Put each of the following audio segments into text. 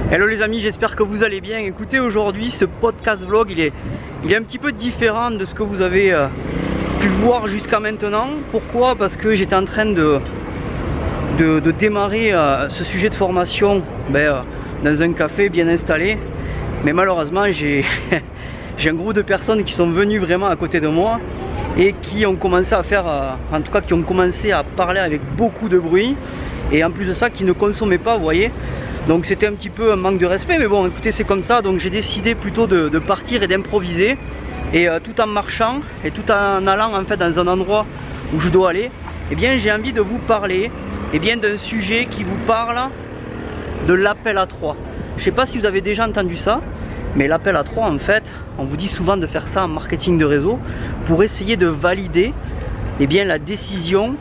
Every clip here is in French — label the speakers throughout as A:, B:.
A: Hello les amis, j'espère que vous allez bien. Écoutez, aujourd'hui ce podcast vlog il est un petit peu différent de ce que vous avez pu voir jusqu'à maintenant. Pourquoi? Parce que j'étais en train de démarrer ce sujet de formation dans un café bien installé, mais malheureusement j'ai un groupe de personnes qui sont venues vraiment à côté de moi et qui ont commencé à faire, en tout cas qui ont commencé à parler avec beaucoup de bruit, et en plus de ça qui ne consommaient pas, vous voyez. Donc c'était un petit peu un manque de respect, mais bon écoutez, c'est comme ça. Donc j'ai décidé plutôt de partir et d'improviser, et tout en marchant et tout en allant en fait dans un endroit où je dois aller, eh bien j'ai envie de vous parler d'un sujet qui vous parle de l'appel à 3. Je sais pas si vous avez déjà entendu ça, mais l'appel à 3 en fait, on vous dit souvent de faire ça en marketing de réseau pour essayer de valider la décision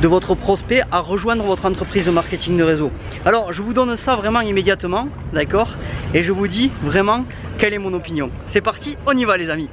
A: de votre prospect à rejoindre votre entreprise de marketing de réseau. Alors je vous donne ça vraiment immédiatement, d'accord, et je vous dis vraiment quelle est mon opinion. C'est parti, on y va les amis.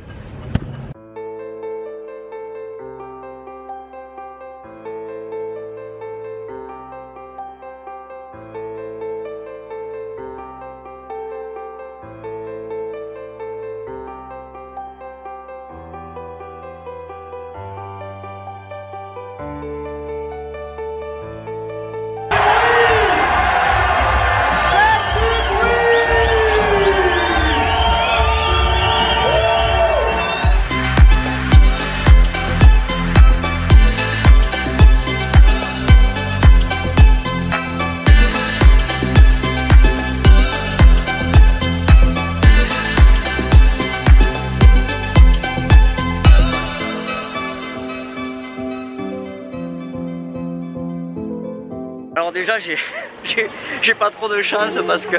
A: Alors déjà j'ai pas trop de chance parce que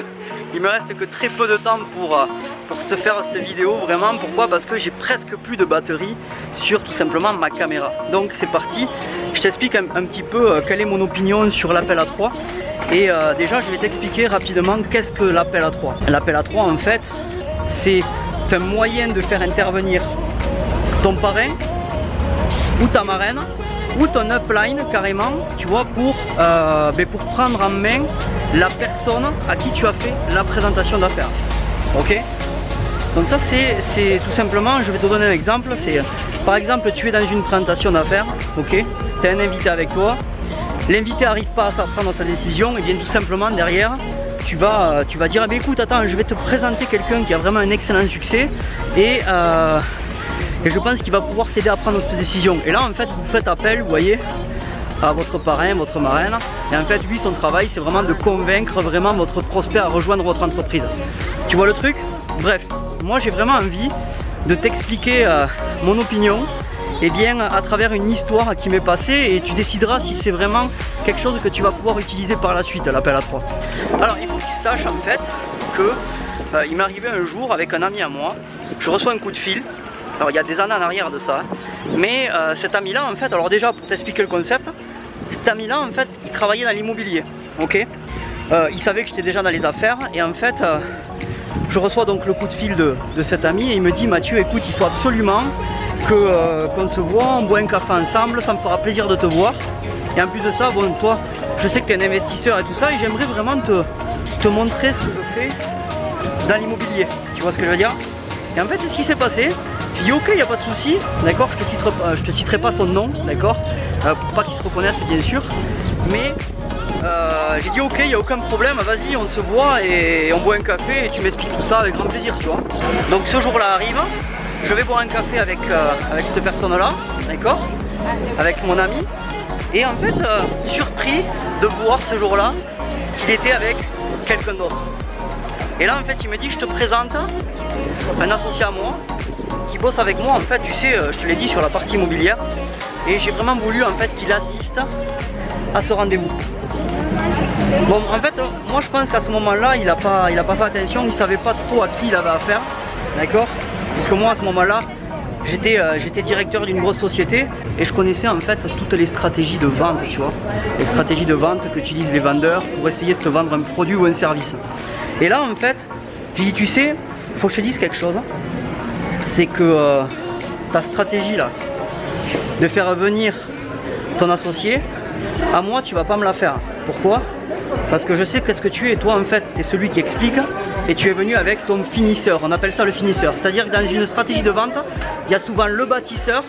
A: il me reste que très peu de temps pour se faire cette vidéo vraiment. Pourquoi? Parce que j'ai presque plus de batterie sur tout simplement ma caméra. Donc c'est parti, je t'explique un petit peu quelle est mon opinion sur l'appel à 3. Et déjà je vais t'expliquer rapidement qu'est-ce que l'appel à 3. L'appel à 3 en fait c'est un moyen de faire intervenir ton parrain ou ta marraine ou ton upline carrément, tu vois, pour prendre en main la personne à qui tu as fait la présentation d'affaires. Ok, donc ça c'est tout simplement, je vais te donner un exemple. C'est par exemple, tu es dans une présentation d'affaires, ok, tu as un invité avec toi, l'invité n'arrive pas à prendre sa décision, et bien tout simplement derrière tu vas dire écoute, attends, je vais te présenter quelqu'un qui a vraiment un excellent succès, et je pense qu'il va pouvoir t'aider à prendre cette décision. Et là en fait vous faites appel, vous voyez, à votre parrain, votre marraine, et en fait lui son travail c'est vraiment de convaincre vraiment votre prospect à rejoindre votre entreprise. Tu vois le truc? Bref, moi j'ai vraiment envie de t'expliquer mon opinion à travers une histoire qui m'est passée, et tu décideras si c'est vraiment quelque chose que tu vas pouvoir utiliser par la suite, l'appel à 3. Alors il faut que tu saches en fait que il m'est arrivé un jour avec un ami à moi, je reçois un coup de fil. Alors il y a des années en arrière de ça, mais cet ami là en fait, alors déjà pour t'expliquer le concept, cet ami là en fait il travaillait dans l'immobilier, ok, il savait que j'étais déjà dans les affaires, et en fait je reçois donc le coup de fil de cet ami, et il me dit Mathieu, écoute, il faut absolument qu'on se voit, on boit un café ensemble, ça me fera plaisir de te voir, et en plus de ça, bon, toi je sais que tu es un investisseur et tout ça, et j'aimerais vraiment te montrer ce que je fais dans l'immobilier, tu vois ce que je veux dire. Et en fait c'est ce qui s'est passé. J'ai dit ok, il n'y a pas de souci, d'accord, je te citerai pas son nom, d'accord, pour pas qu'il se reconnaisse bien sûr, mais j'ai dit ok, il n'y a aucun problème, vas-y, on se voit et on boit un café et tu m'expliques tout ça avec grand plaisir, tu vois. Donc ce jour-là arrive, je vais boire un café avec cette personne-là, d'accord, avec mon ami, et en fait, surpris de voir ce jour-là qu'il était avec quelqu'un d'autre. Et là en fait il me dit je te présente un associé à moi qui bosse avec moi en fait, tu sais, je te l'ai dit, sur la partie immobilière, et j'ai vraiment voulu en fait qu'il assiste à ce rendez-vous. Bon en fait moi je pense qu'à ce moment là il a pas fait attention, il savait pas trop à qui il avait affaire, d'accord, puisque moi à ce moment là j'étais directeur d'une grosse société et je connaissais en fait toutes les stratégies de vente, tu vois, les stratégies de vente qu'utilisent les vendeurs pour essayer de te vendre un produit ou un service. Et là en fait j'ai dit tu sais, il faut que je te dise quelque chose, c'est que ta stratégie là de faire venir ton associé, À moi, tu vas pas me la faire. Pourquoi? Parce que je sais qu'est-ce que tu es. Toi, en fait, tu es celui qui explique et tu es venu avec ton finisseur. On appelle ça le finisseur. C'est-à-dire que dans une stratégie de vente, il y a souvent le bâtisseur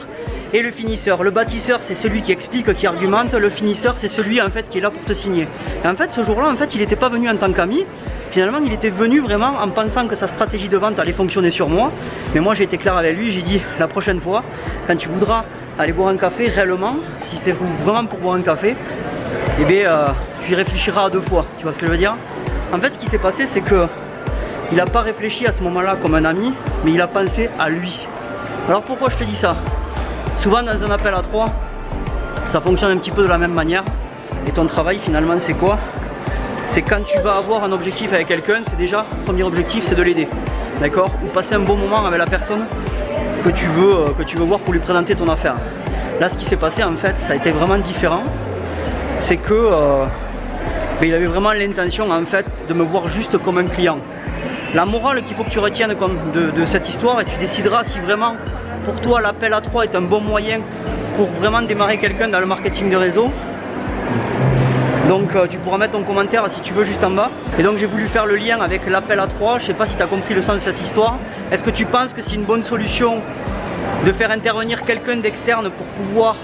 A: et le finisseur. Le bâtisseur, c'est celui qui explique, qui argumente. Le finisseur, c'est celui en fait qui est là pour te signer. Et en fait, ce jour-là, en fait, il n'était pas venu en tant qu'ami. Finalement, il était venu vraiment en pensant que sa stratégie de vente allait fonctionner sur moi. Mais moi, j'ai été clair avec lui. J'ai dit, la prochaine fois, quand tu voudras aller boire un café, réellement, si c'est vraiment pour boire un café, eh bien, tu y réfléchiras à 2 fois. Tu vois ce que je veux dire? En fait, ce qui s'est passé, c'est que il n'a pas réfléchi à ce moment-là comme un ami, mais il a pensé à lui. Alors pourquoi je te dis ça? Souvent dans un appel à 3, ça fonctionne un petit peu de la même manière. Et ton travail finalement c'est quoi? C'est quand tu vas avoir un objectif avec quelqu'un, c'est déjà, le premier objectif c'est de l'aider. D'accord? Ou passer un bon moment avec la personne que tu veux voir pour lui présenter ton affaire. Là ce qui s'est passé en fait, ça a été vraiment différent. C'est que il avait vraiment l'intention en fait de me voir juste comme un client. La morale qu'il faut que tu retiennes de cette histoire, et tu décideras si vraiment pour toi l'appel à 3 est un bon moyen pour vraiment démarrer quelqu'un dans le marketing de réseau. Donc tu pourras mettre ton commentaire si tu veux juste en bas. Et donc j'ai voulu faire le lien avec l'appel à 3. Je sais pas si tu as compris le sens de cette histoire. Est-ce que tu penses que c'est une bonne solution de faire intervenir quelqu'un d'externe pour pouvoir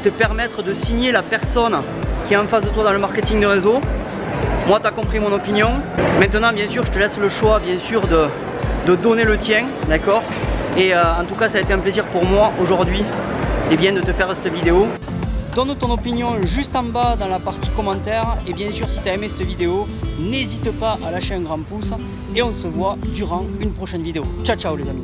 A: te permettre de signer la personne qui est en face de toi dans le marketing de réseau? Moi, tu as compris mon opinion. Maintenant, bien sûr, je te laisse le choix, bien sûr, de donner le tien, d'accord? Et en tout cas, ça a été un plaisir pour moi aujourd'hui, et bien, de te faire cette vidéo. Donne ton opinion juste en bas dans la partie commentaires. Et bien sûr, si tu as aimé cette vidéo, n'hésite pas à lâcher un grand pouce. Et on se voit durant une prochaine vidéo. Ciao, ciao les amis.